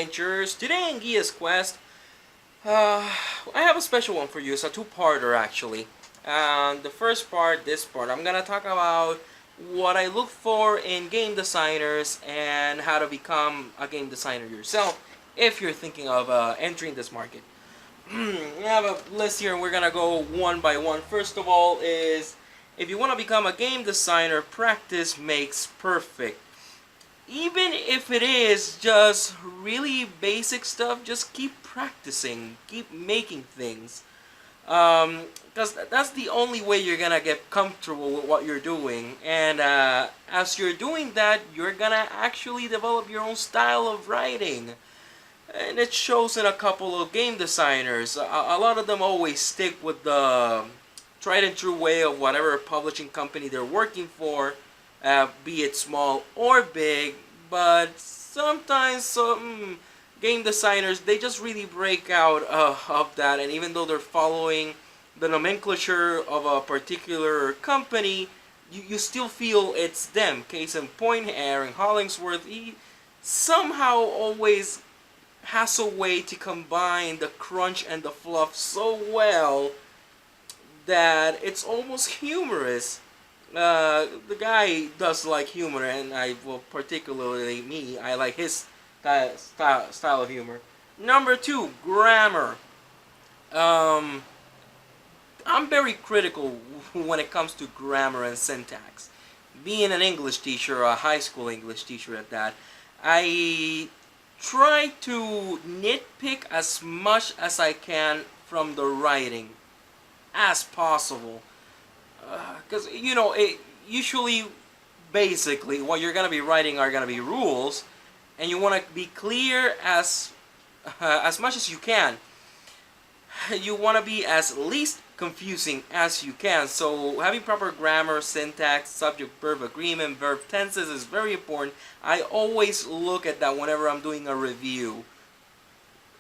adventurers. Today in Geas Quest, I have a special one for you. It's a two-parter actually. The first part, this part, I'm gonna talk about what I look for in game designers and how to become a game designer yourself if you're thinking of entering this market. We have a list here and we're gonna go one by one. First of all is, if you want to become a game designer, practice makes perfect. Even if it is just really basic stuff, just keep practicing, keep making things. Because that's the only way you're gonna get comfortable with what you're doing. And as you're doing that, you're gonna actually develop your own style of writing. And it shows in a couple of game designers. A lot of them always stick with the tried and true way of whatever publishing company they're working for, be it small or big. But sometimes some game designers, they just really break out of that, and even though they're following the nomenclature of a particular company, you still feel it's them. Case in point, Aaron Hollingsworth, he somehow always has a way to combine the crunch and the fluff so well that it's almost humorous. The guy does like humor, and particularly me, I like his style of humor. Number two, grammar. I'm very critical when it comes to grammar and syntax. Being an English teacher, a high school English teacher at that, I try to nitpick as much as I can from the writing as possible. Because, usually, basically, what you're going to be writing are going to be rules, and you want to be clear as much as you can. You want to be as least confusing as you can. So having proper grammar, syntax, subject-verb agreement, verb tenses is very important. I always look at that whenever I'm doing a review.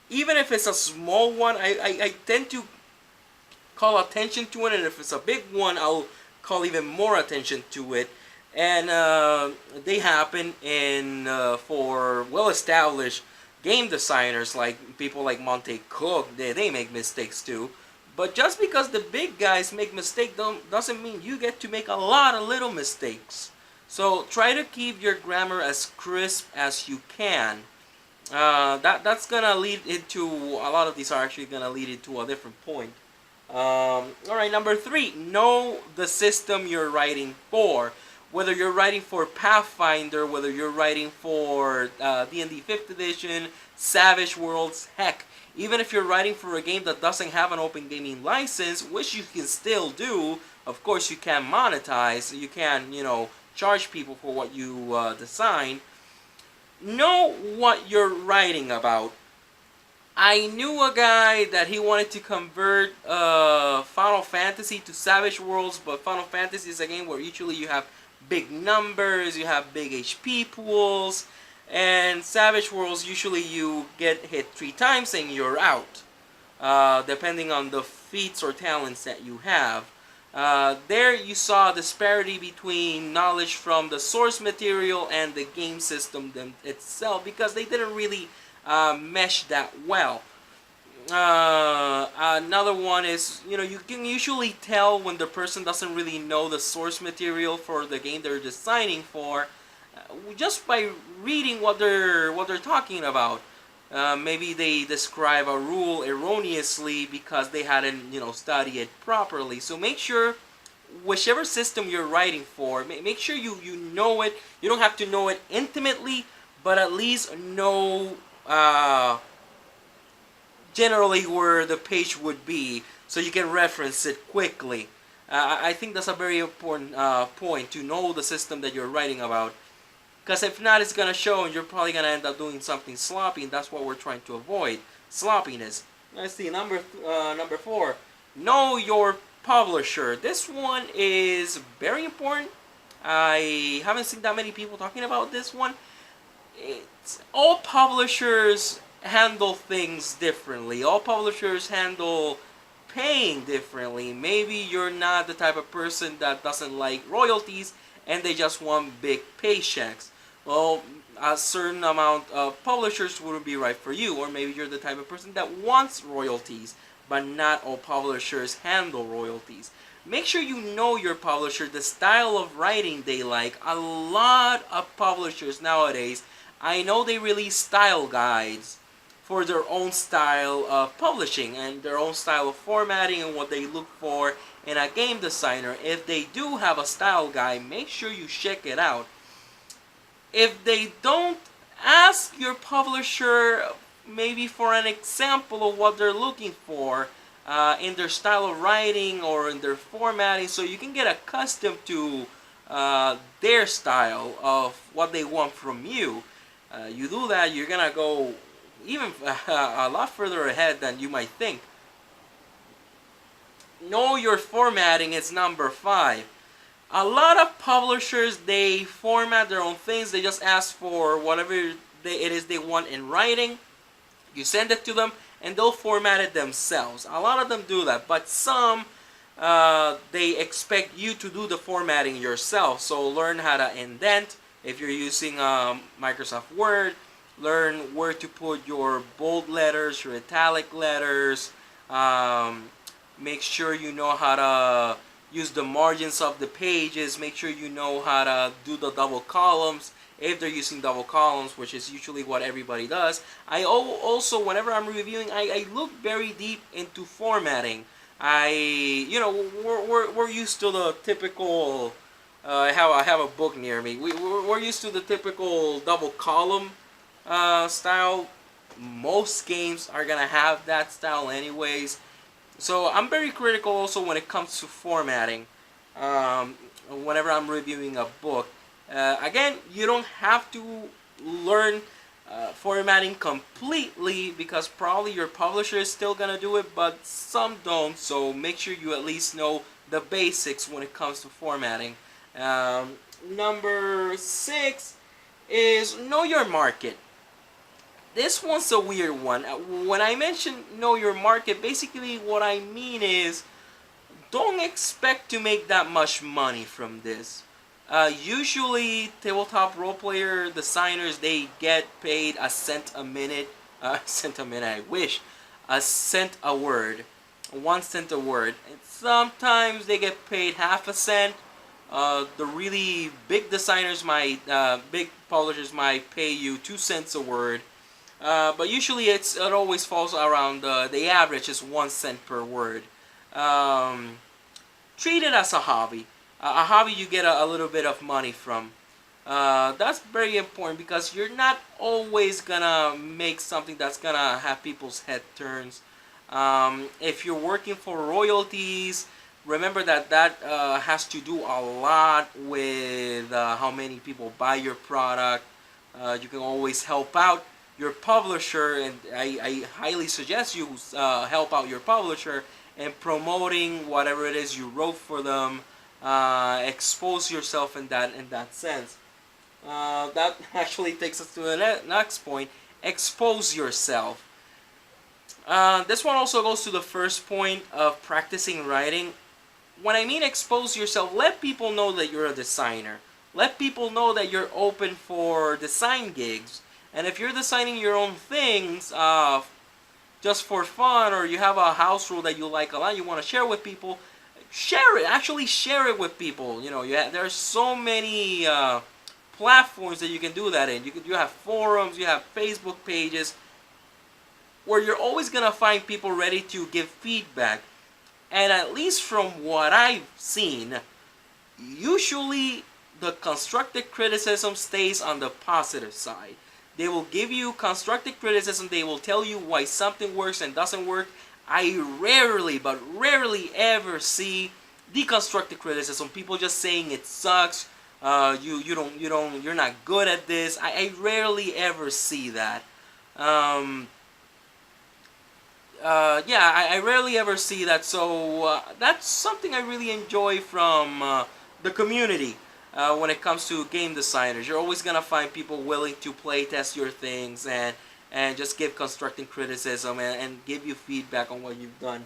Even if it's a small one, I tend to call attention to it, and if it's a big one, I'll call even more attention to it. And they happen for well-established game designers, like people like Monte Cook. They make mistakes too. But just because the big guys make mistakes doesn't mean you get to make a lot of little mistakes. So try to keep your grammar as crisp as you can. That's gonna lead into, a lot of these are actually gonna lead into a different point. Alright, number three, know the system you're writing for. Whether you're writing for Pathfinder, whether you're writing for D&D 5th Edition, Savage Worlds, heck, even if you're writing for a game that doesn't have an open gaming license, which you can still do, of course you can monetize, you can, charge people for what you design. Know what you're writing about. I knew a guy that he wanted to convert Final Fantasy to Savage Worlds, but Final Fantasy is a game where usually you have big numbers, you have big HP pools, and Savage Worlds, usually you get hit 3 times and you're out, depending on the feats or talents that you have. There you saw a disparity between knowledge from the source material and the game system itself, because they didn't really mesh that well. Another one is, you can usually tell when the person doesn't really know the source material for the game they're designing for, just by reading what they're talking about. Maybe they describe a rule erroneously because they hadn't, studied it properly. So make sure, whichever system you're writing for, make sure you know it. You don't have to know it intimately, but at least know generally where the page would be, so you can reference it quickly. I think that's a very important point, to know the system that you're writing about. Because if not, it's going to show, and you're probably going to end up doing something sloppy, and that's what we're trying to avoid, sloppiness. Let's see, number 4, know your publisher. This one is very important. I haven't seen that many people talking about this one. All publishers handle things differently. All publishers handle paying differently. Maybe you're not the type of person that doesn't like royalties and they just want big paychecks. Well, a certain amount of publishers wouldn't be right for you, or maybe you're the type of person that wants royalties, but not all publishers handle royalties. Make sure you know your publisher, the style of writing they like. A lot of publishers nowadays, I know they release style guides for their own style of publishing and their own style of formatting and what they look for in a game designer. If they do have a style guide, make sure you check it out. If they don't, ask your publisher maybe for an example of what they're looking for in their style of writing or in their formatting, so you can get accustomed to their style of what they want from you. You do that, you're gonna go even a lot further ahead than you might think. Know your formatting is number 5. A lot of publishers, they format their own things. They just ask for whatever it is they want in writing. You send it to them and they'll format it themselves. A lot of them do that, but some they expect you to do the formatting yourself. So learn how to indent. If you're using Microsoft Word, learn where to put your bold letters, your italic letters. Make sure you know how to use the margins of the pages. Make sure you know how to do the double columns if they're using double columns, which is usually what everybody does. I also, whenever I'm reviewing, I look very deep into formatting. We're used to the typical. I have a book near me. We're used to the typical double column style. Most games are gonna have that style anyways. So I'm very critical also when it comes to formatting. Whenever I'm reviewing a book, again, you don't have to learn formatting completely because probably your publisher is still gonna do it, but some don't. So make sure you at least know the basics when it comes to formatting. Number 6 is know your market. This one's a weird one. When I mention know your market, basically what I mean is don't expect to make that much money from this. Usually tabletop role player designers, they get paid a cent a minute. Cent a minute, I wish. A cent a word. 1 cent a word. And sometimes they get paid half a cent. The really big designers big publishers might pay you 2 cents a word. But usually it always falls around the average is 1 cent per word. Treat it as a hobby. A hobby you get a little bit of money from. That's very important because you're not always gonna make something that's gonna have people's head turns. If you're working for royalties, remember that has to do a lot with how many people buy your product. You can always help out your publisher, and I highly suggest you help out your publisher in promoting whatever it is you wrote for them. Expose yourself in that sense. That actually takes us to the next point. Expose yourself. This one also goes to the first point of practicing writing. When I mean expose yourself, let people know that you're a designer. Let people know that you're open for design gigs. And if you're designing your own things just for fun, or you have a house rule that you like a lot, you want to share with people, share it. Actually share it with people. There's so many platforms that you can do that in. You have forums, you have Facebook pages, where you're always going to find people ready to give feedback. And at least from what I've seen, usually the constructive criticism stays on the positive side. They will give you constructive criticism. They will tell you why something works and doesn't work. I rarely, but rarely ever see deconstructive criticism. People just saying it sucks. You're not good at this. I rarely ever see that. I rarely ever see that. So that's something I really enjoy from the community. When it comes to game designers, you're always gonna find people willing to play test your things and just give constructive criticism and give you feedback on what you've done.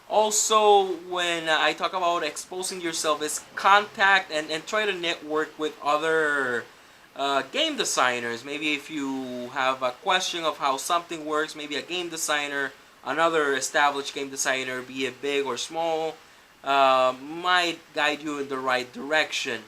Also, when I talk about exposing yourself, is contact and try to network with other game designers. Maybe if you have a question of how something works, maybe a game designer, another established game designer, be it big or small, might guide you in the right direction.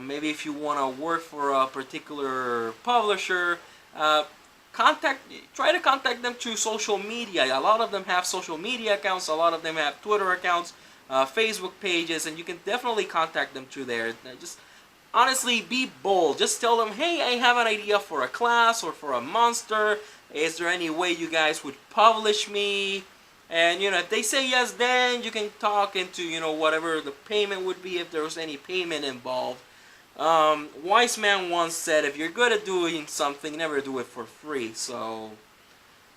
Maybe if you want to work for a particular publisher, uh, contact try to contact them through social media. A lot of them have social media accounts, a lot of them have Twitter accounts, Facebook pages, and you can definitely contact them through there. Just honestly, be bold. Just tell them, hey, I have an idea for a class or for a monster. Is there any way you guys would publish me? And if they say yes, then you can talk into whatever the payment would be, if there was any payment involved. Wise man once said, if you're good at doing something, never do it for free. So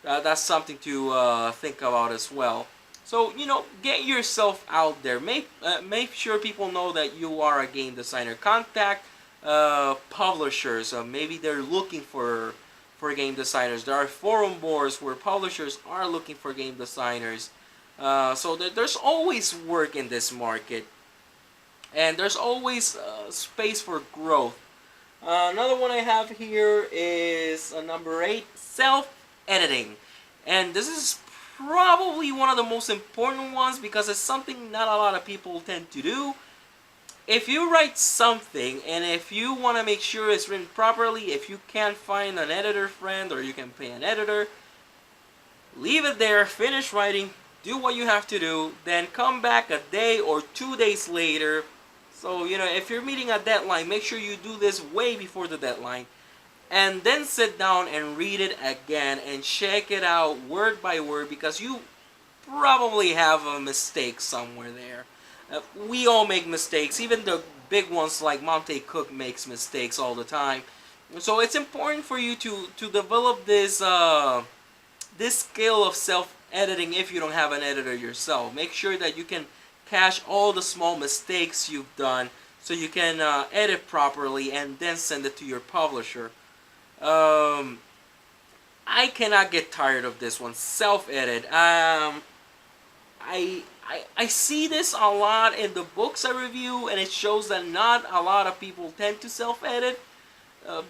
that's something to think about as well. So get yourself out there. Make sure people know that you are a game designer. Contact publishers. Maybe they're looking for game designers. There are forum boards where publishers are looking for game designers. So there's always work in this market. And there's always space for growth. Another one I have here is number 8, self-editing. And this is probably one of the most important ones because it's something not a lot of people tend to do. If you write something and if you want to make sure it's written properly, if you can't find an editor friend or you can pay an editor, leave it there, finish writing, do what you have to do, then come back a day or 2 days later. So, if you're meeting a deadline, make sure you do this way before the deadline. And then sit down and read it again and check it out word by word because you probably have a mistake somewhere there. We all make mistakes. Even the big ones like Monte Cook makes mistakes all the time. So it's important for you to develop this this skill of self-editing if you don't have an editor yourself. Make sure that you can catch all the small mistakes you've done so you can edit properly and then send it to your publisher. I cannot get tired of this one. Self-edit. I see this a lot in the books I review, and it shows that not a lot of people tend to self-edit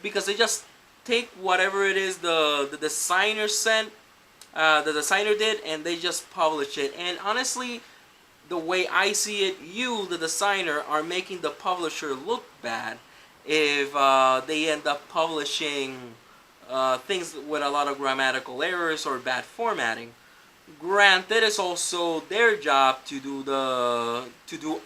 because they just take whatever it is the designer sent, the designer did, and they just publish it. And honestly, the way I see it, you, the designer, are making the publisher look bad if they end up publishing things with a lot of grammatical errors or bad formatting. Granted, it's also their job to do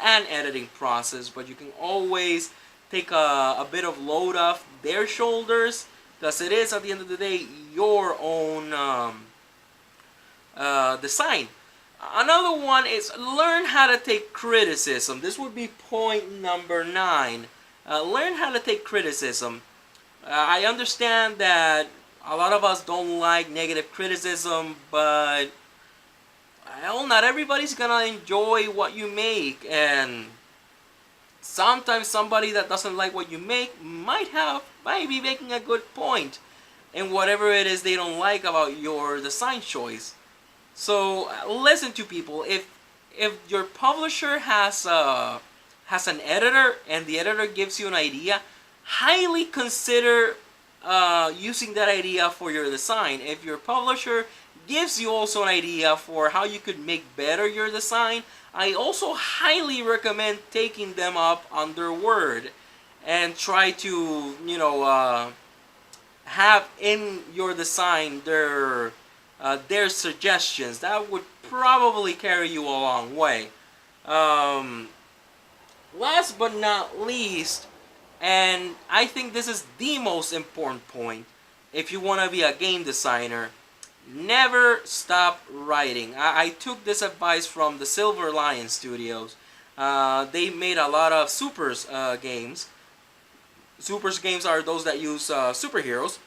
an editing process, but you can always take a bit of load off their shoulders because it is at the end of the day your own design. Another one is learn how to take criticism. This would be point number 9. Learn how to take criticism. I understand that a lot of us don't like negative criticism, but well, not everybody's gonna enjoy what you make, and sometimes somebody that doesn't like what you make might be making a good point in whatever it is they don't like about your design choice. So listen to people. If your publisher has an editor and the editor gives you an idea, highly consider using that idea for your design. If your publisher gives you also an idea for how you could make better your design, I also highly recommend taking them up on their word and try to have in your design their suggestions. That would probably carry you a long way. Last but not least, and I think this is the most important point, if you want to be a game designer, never stop writing. I took this advice from the Silver Lion Studios. They made a lot of Supers games. Supers games are those that use superheroes.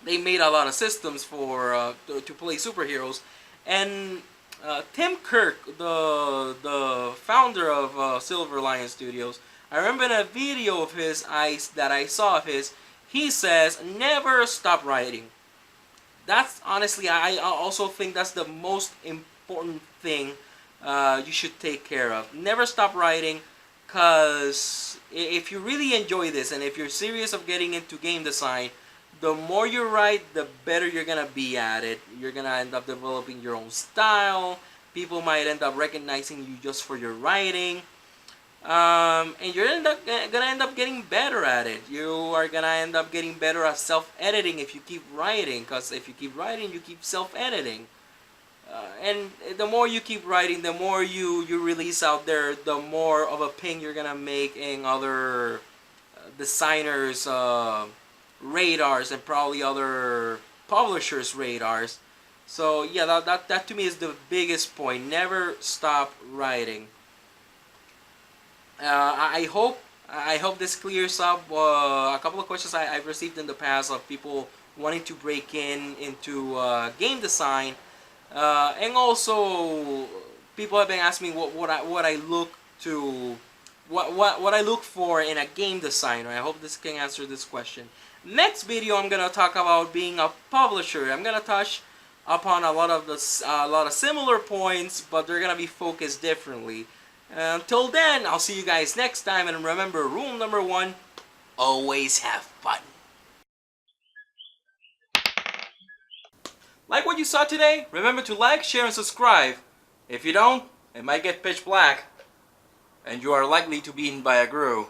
They made a lot of systems for to play superheroes, and Tim Kirk, the founder of Silver Lion Studios, I remember in a video of his that I saw of his, he says never stop writing. That's honestly, I also think that's the most important thing you should take care of. Never stop writing, because if you really enjoy this and if you're serious of getting into game design, the more you write, the better you're gonna be at it. You're gonna end up developing your own style. People might end up recognizing you just for your writing. And you're gonna end up getting better at it. You are gonna end up getting better at self-editing if you keep writing, because if you keep writing, you keep self-editing. And the more you keep writing, the more you release out there, the more of a ping you're gonna make in other designers' radars and probably other publishers' radars. So yeah, that to me is the biggest point. Never stop writing. I hope this clears up a couple of questions I've received in the past of people wanting to break into game design, and also people have been asking me what I look to what I look for in a game designer. I hope this can answer this question. Next video, I'm gonna talk about being a publisher. I'm gonna touch upon a lot of similar points, but they're gonna be focused differently. Until then, I'll see you guys next time, and remember, rule number 1, always have fun. Like what you saw today? Remember to like, share, and subscribe. If you don't, it might get pitch black, and you are likely to be eaten by a grue.